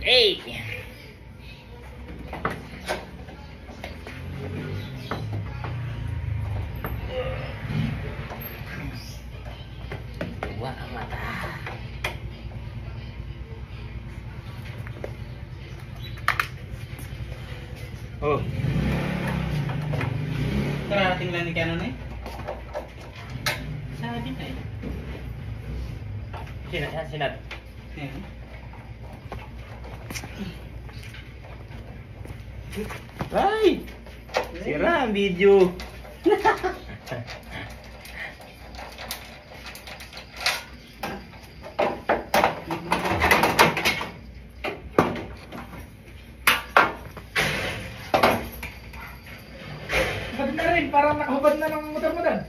Hey! Buwa ang mata. Oh. Karating lang ni Canon eh. Sabi na eh. Sinat. Ayan. Ay! Sira ang video. Hubad na rin, parang nakahubad na ng motor mo doon.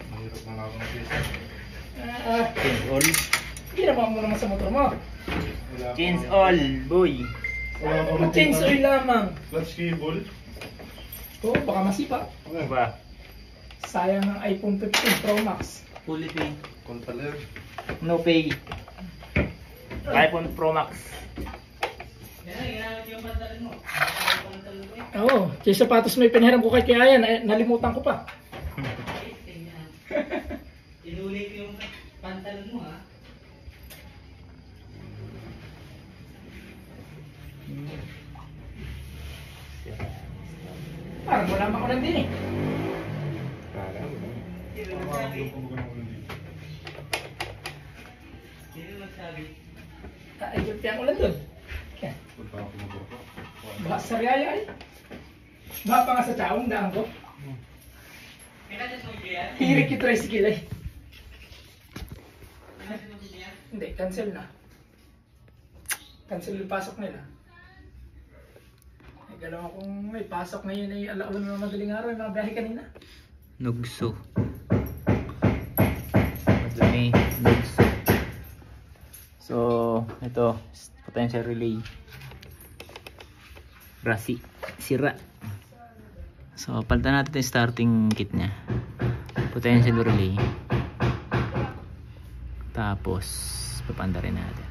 Mahirap na lang ang pisa. Change all. Ginawa mo naman sa motor mo. Change all, boy. Wala pa Change oil lamang. Clutch cable. Oo, baka masipa. Ano ba? Sayang ng iPhone 15 Pro Max. Fully pay. Contaler. No pay. iPhone Pro Max. Yan, ginamit yung pantalan mo. Pantalan ko eh. Oo, yung sapatos may pinahiram ko kay Kiayan, nalimutan ko pa. Tingnan. Inulit yung pantalan mo ha. Parang wala pa ko lang din eh. Sino nagsabi? Sino nagsabi? Ayun ko lang doon. Baha sa riyaya eh. Baha pa nga sa tsaong daan ko. Pinatas mo yan? Hirik yung tricycle eh. Pinatas mo yan? Hindi, cancel na. Cancel yung pasok nila. Ay, galaw akong may pasok ngayon ay alaon na madaling araw, yung mga biyahe kanina. Nugso. Madumi. Nugso. So, ito. Potential relay. Rasi. Sira. So, palitan natin yung starting kit niya. Potential relay. Tapos, papanda rin natin.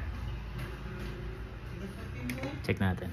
Check natin.